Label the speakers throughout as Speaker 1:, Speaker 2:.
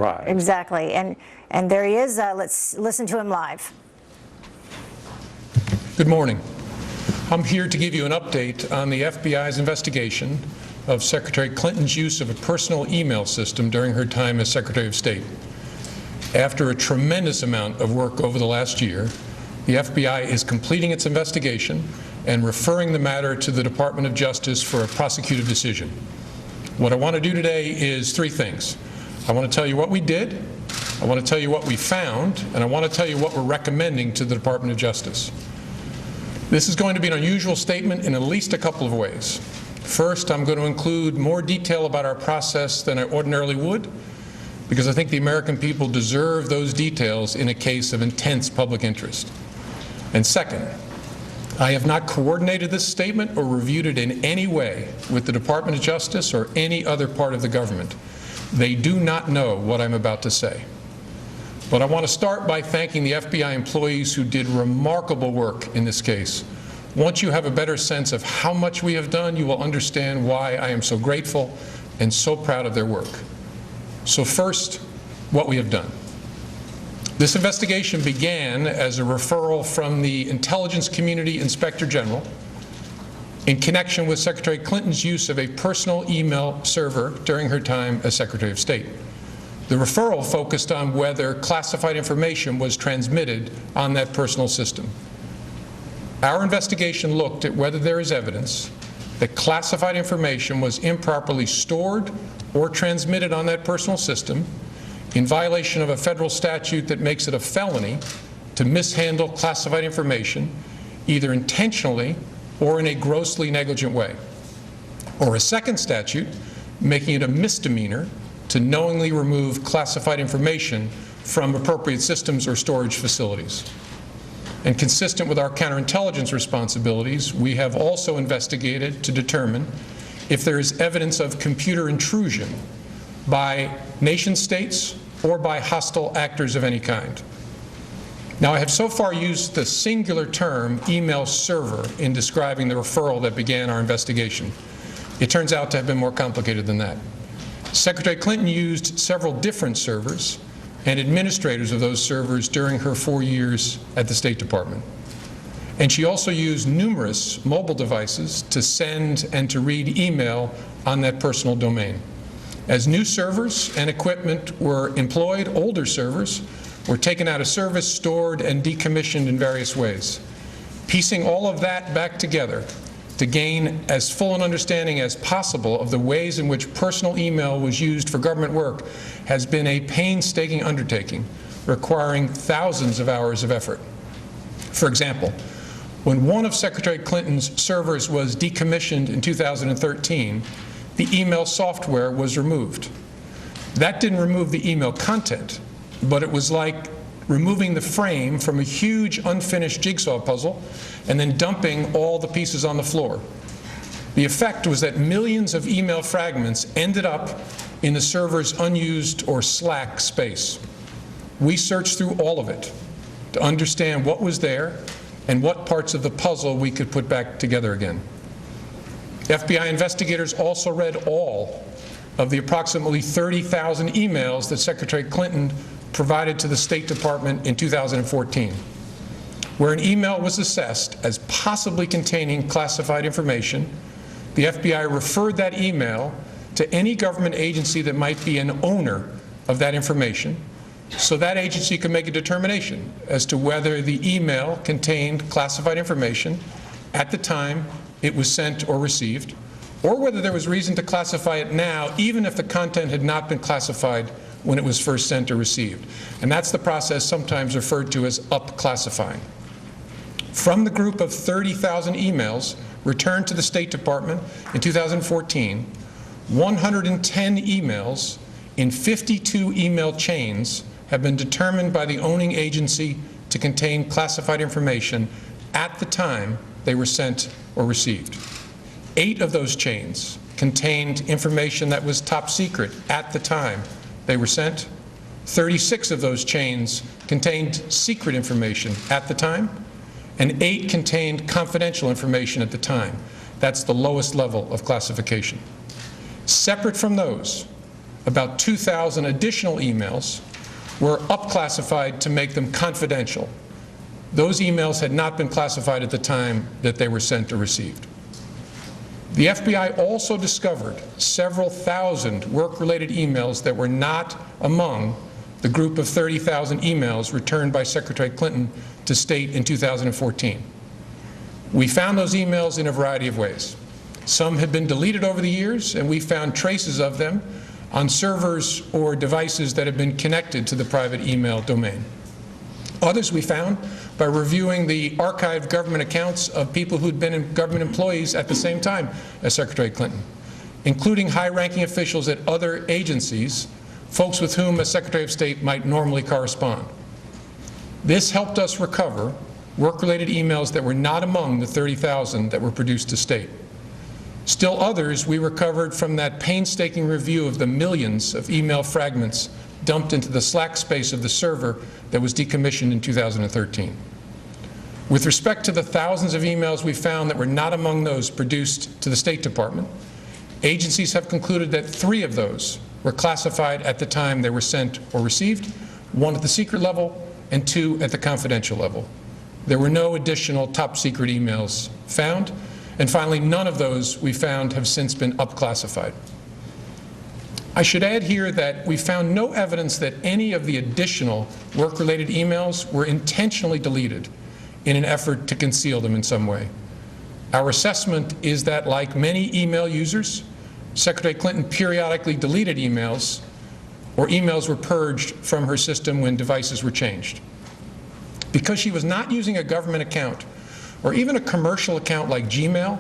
Speaker 1: surprise.
Speaker 2: Exactly. And there he is. Let's listen to him live.
Speaker 3: Good morning. I'm here to give you an update on the FBI's investigation of Secretary Clinton's use of a personal email system during her time as Secretary of State. After a tremendous amount of work over the last year, the FBI is completing its investigation and referring the matter to the Department of Justice for a prosecutive decision. What I want to do today is three things. I want to tell you what we did, I want to tell you what we found, and I want to tell you what we're recommending to the Department of Justice. This is going to be an unusual statement in at least a couple of ways. First, I'm going to include more detail about our process than I ordinarily would, because I think the American people deserve those details in a case of intense public interest. And second, I have not coordinated this statement or reviewed it in any way with the Department of Justice or any other part of the government. They do not know what I'm about to say. But I want to start by thanking the FBI employees who did remarkable work in this case. Once you have a better sense of how much we have done, you will understand why I am so grateful and so proud of their work. So first, what we have done. This investigation began as a referral from the Intelligence Community Inspector General in connection with Secretary Clinton's use of a personal email server during her time as Secretary of State. The referral focused on whether classified information was transmitted on that personal system. Our investigation looked at whether there is evidence that classified information was improperly stored or transmitted on that personal system in violation of a federal statute that makes it a felony to mishandle classified information, either intentionally or in a grossly negligent way, or a second statute making it a misdemeanor to knowingly remove classified information from appropriate systems or storage facilities. And consistent with our counterintelligence responsibilities, we have also investigated to determine if there is evidence of computer intrusion by nation states or by hostile actors of any kind. Now, I have so far used the singular term email server in describing the referral that began our investigation. It turns out to have been more complicated than that. Secretary Clinton used several different servers and administrators of those servers during her 4 years at the State Department. And she also used numerous mobile devices to send and to read email on that personal domain. As new servers and equipment were employed, older servers were taken out of service, stored, and decommissioned in various ways. Piecing all of that back together to gain as full an understanding as possible of the ways in which personal email was used for government work has been a painstaking undertaking, requiring thousands of hours of effort. For example, when one of Secretary Clinton's servers was decommissioned in 2013, the email software was removed. That didn't remove the email content, but it was like removing the frame from a huge unfinished jigsaw puzzle and then dumping all the pieces on the floor. The effect was that millions of email fragments ended up in the server's unused or slack space. We searched through all of it to understand what was there and what parts of the puzzle we could put back together again. FBI investigators also read all of the approximately 30,000 emails that Secretary Clinton provided to the State Department in 2014. Where an email was assessed as possibly containing classified information, the FBI referred that email to any government agency that might be an owner of that information, so that agency could make a determination as to whether the email contained classified information at the time it was sent or received, or whether there was reason to classify it now, even if the content had not been classified when it was first sent or received. And that's the process sometimes referred to as up-classifying. From the group of 30,000 emails returned to the State Department in 2014, 110 emails in 52 email chains have been determined by the owning agency to contain classified information at the time they were sent or received. 8 of those chains contained information that was top secret at the time they were sent. 36 of those chains contained secret information at the time, and 8 contained confidential information at the time. That's the lowest level of classification. Separate from those, about 2,000 additional emails were up-classified to make them confidential. Those emails had not been classified at the time that they were sent or received. The FBI also discovered several thousand work-related emails that were not among the group of 30,000 emails returned by Secretary Clinton to State in 2014. We found those emails in a variety of ways. Some had been deleted over the years, and we found traces of them on servers or devices that have been connected to the private email domain. Others we found by reviewing the archived government accounts of people who'd been government employees at the same time as Secretary Clinton, including high-ranking officials at other agencies, folks with whom a Secretary of State might normally correspond. This helped us recover work-related emails that were not among the 30,000 that were produced to State. Still others we recovered from that painstaking review of the millions of email fragments dumped into the slack space of the server that was decommissioned in 2013. With respect to the thousands of emails we found that were not among those produced to the State Department, agencies have concluded that 3 of those were classified at the time they were sent or received, 1 at the secret level and 2 at the confidential level. There were no additional top-secret emails found, and finally, none of those we found have since been up-classified. I should add here that we found no evidence that any of the additional work-related emails were intentionally deleted in an effort to conceal them in some way. Our assessment is that, like many email users, Secretary Clinton periodically deleted emails, or emails were purged from her system when devices were changed. Because she was not using a government account or even a commercial account like Gmail,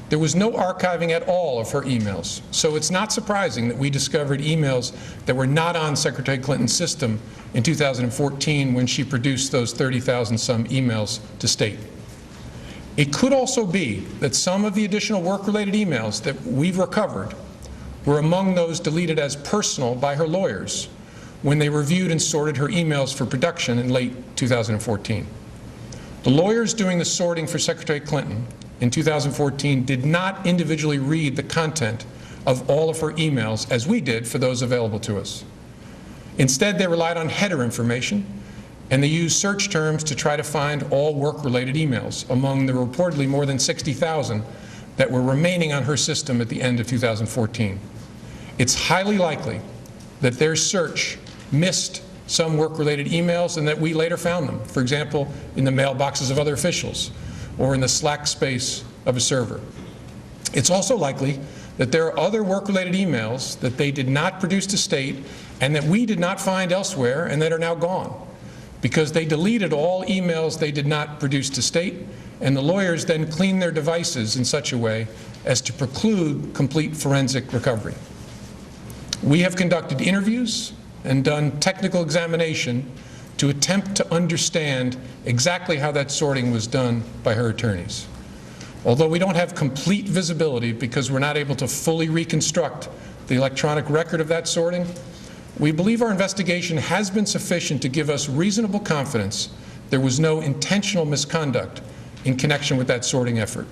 Speaker 3: there was no archiving at all of her emails. So it's not surprising that we discovered emails that were not on Secretary Clinton's system in 2014 when she produced those 30,000 some emails to State. It could also be that some of the additional work-related emails that we've recovered were among those deleted as personal by her lawyers when they reviewed and sorted her emails for production in late 2014. The lawyers doing the sorting for Secretary Clinton in 2014 did not individually read the content of all of her emails as we did for those available to us. Instead, they relied on header information, and they used search terms to try to find all work-related emails among the reportedly more than 60,000 that were remaining on her system at the end of 2014. It's highly likely that their search missed some work-related emails and that we later found them, for example, in the mailboxes of other officials or in the slack space of a server. It's also likely that there are other work-related emails that they did not produce to State and that we did not find elsewhere and that are now gone, because they deleted all emails they did not produce to State, and the lawyers then cleaned their devices in such a way as to preclude complete forensic recovery. We have conducted interviews and done technical examination to attempt to understand exactly how that sorting was done by her attorneys. Although we don't have complete visibility because we're not able to fully reconstruct the electronic record of that sorting, we believe our investigation has been sufficient to give us reasonable confidence there was no intentional misconduct in connection with that sorting effort.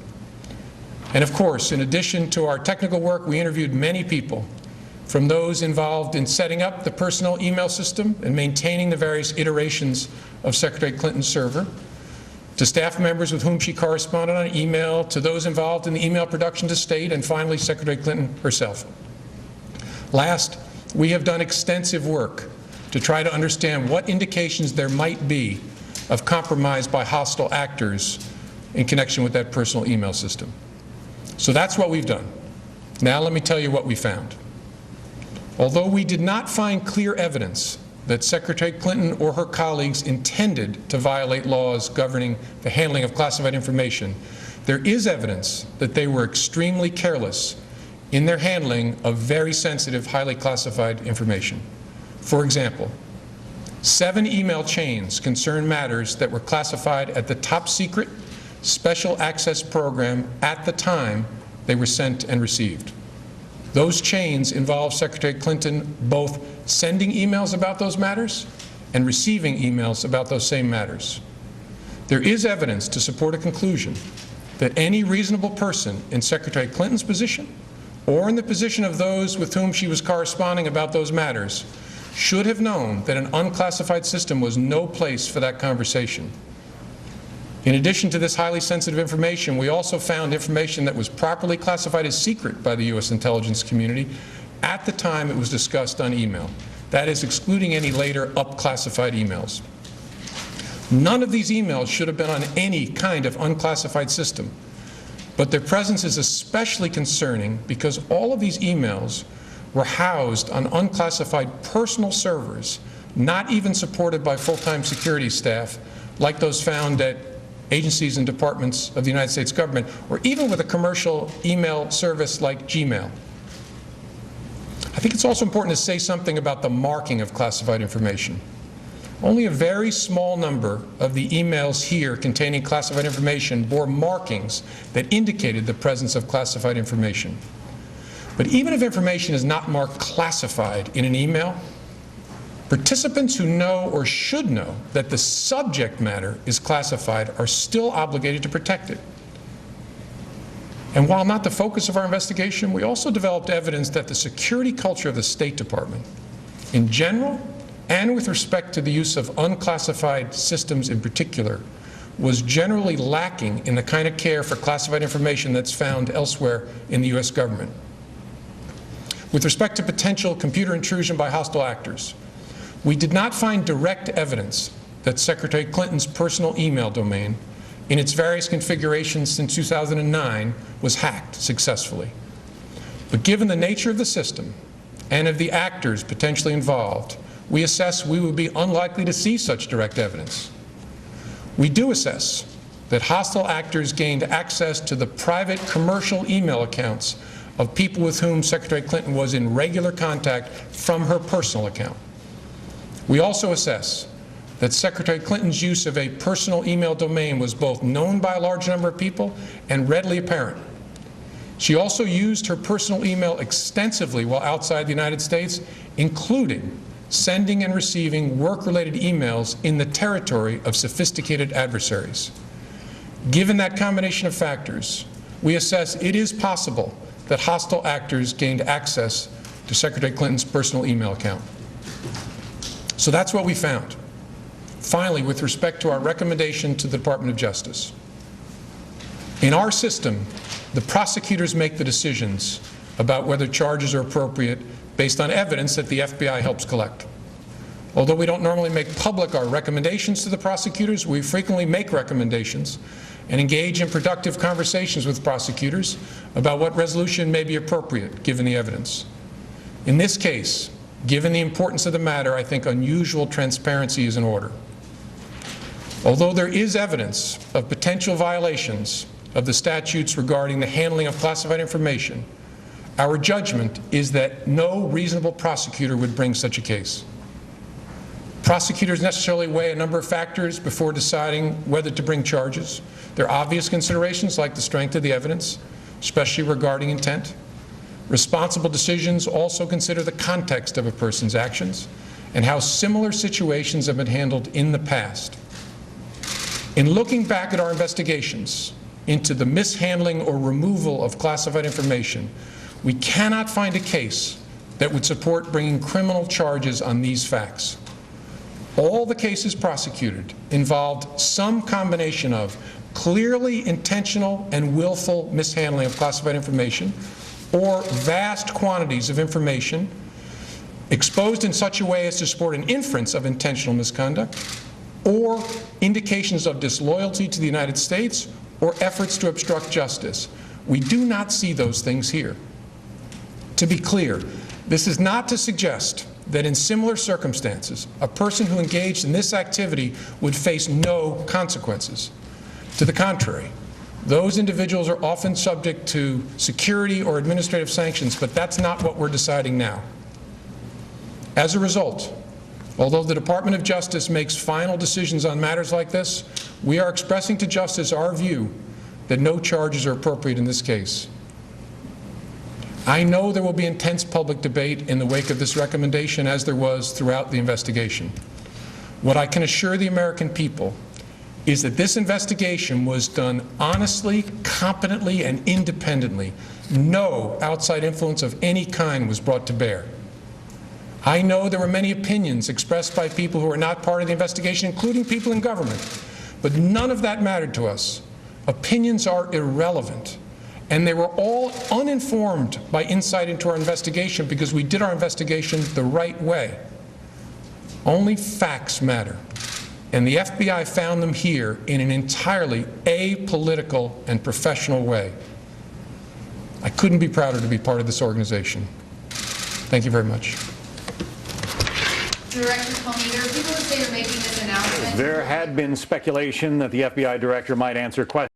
Speaker 3: And of course, in addition to our technical work, we interviewed many people, from those involved in setting up the personal email system and maintaining the various iterations of Secretary Clinton's server, to staff members with whom she corresponded on email, to those involved in the email production to State, and finally Secretary Clinton herself. Last, we have done extensive work to try to understand what indications there might be of compromise by hostile actors in connection with that personal email system. So that's what we've done. Now let me tell you what we found. Although we did not find clear evidence that Secretary Clinton or her colleagues intended to violate laws governing the handling of classified information, there is evidence that they were extremely careless in their handling of very sensitive, highly classified information. For example, 7 email chains concern matters that were classified at the top secret special access program at the time they were sent and received. Those chains involve Secretary Clinton both sending emails about those matters and receiving emails about those same matters. There is evidence to support a conclusion that any reasonable person in Secretary Clinton's position or in the position of those with whom she was corresponding about those matters, should have known that an unclassified system was no place for that conversation. In addition to this highly sensitive information, we also found information that was properly classified as secret by the U.S. intelligence community at the time it was discussed on email. That is, excluding any later up-classified emails. None of these emails should have been on any kind of unclassified system, but their presence is especially concerning because all of these emails were housed on unclassified personal servers, not even supported by full-time security staff like those found at agencies and departments of the United States government, or even with a commercial email service like Gmail. I think it's also important to say something about the marking of classified information. Only a very small number of the emails here containing classified information bore markings that indicated the presence of classified information. But even if information is not marked classified in an email, participants who know or should know that the subject matter is classified are still obligated to protect it. And while not the focus of our investigation, we also developed evidence that the security culture of the State Department, in general, and with respect to the use of unclassified systems in particular, was generally lacking in the kind of care for classified information that's found elsewhere in the U.S. government. With respect to potential computer intrusion by hostile actors, we did not find direct evidence that Secretary Clinton's personal email domain, in its various configurations since 2009, was hacked successfully. But given the nature of the system and of the actors potentially involved, we assess we would be unlikely to see such direct evidence. We do assess that hostile actors gained access to the private commercial email accounts of people with whom Secretary Clinton was in regular contact from her personal account. We also assess that Secretary Clinton's use of a personal email domain was both known by a large number of people and readily apparent. She also used her personal email extensively while outside the United States, including sending and receiving work-related emails in the territory of sophisticated adversaries. Given that combination of factors, we assess it is possible that hostile actors gained access to Secretary Clinton's personal email account. So that's what we found. Finally, with respect to our recommendation to the Department of Justice. In our system, the prosecutors make the decisions about whether charges are appropriate based on evidence that the FBI helps collect. Although we don't normally make public our recommendations to the prosecutors, we frequently make recommendations and engage in productive conversations with prosecutors about what resolution may be appropriate given the evidence. In this case, given the importance of the matter, I think unusual transparency is in order. Although there is evidence of potential violations of the statutes regarding the handling of classified information, our judgment is that no reasonable prosecutor would bring such a case. Prosecutors necessarily weigh a number of factors before deciding whether to bring charges. There are obvious considerations like the strength of the evidence, especially regarding intent. Responsible decisions also consider the context of a person's actions and how similar situations have been handled in the past. In looking back at our investigations into the mishandling or removal of classified information, we cannot find a case that would support bringing criminal charges on these facts. All the cases prosecuted involved some combination of clearly intentional and willful mishandling of classified information, or vast quantities of information exposed in such a way as to support an inference of intentional misconduct, or indications of disloyalty to the United States, or efforts to obstruct justice. We do not see those things here. To be clear, this is not to suggest that in similar circumstances, a person who engaged in this activity would face no consequences. To the contrary, those individuals are often subject to security or administrative sanctions, but that's not what we're deciding now. As a result, although the Department of Justice makes final decisions on matters like this, we are expressing to Justice our view that no charges are appropriate in this case. I know there will be intense public debate in the wake of this recommendation, as there was throughout the investigation. What I can assure the American people is that this investigation was done honestly, competently, and independently, No outside influence of any kind was brought to bear. I know there were many opinions expressed by people who are not part of the investigation, including people in government, but none of that mattered to us. Opinions are irrelevant, and they were all uninformed by insight into our investigation because we did our investigation the right way. Only facts matter, and the FBI found them here in an entirely apolitical and professional way. I couldn't be prouder to be part of this organization. Thank you very much.
Speaker 1: Director Comey, there are people who say you're making this announcement.
Speaker 4: There had been speculation that the FBI director might answer questions.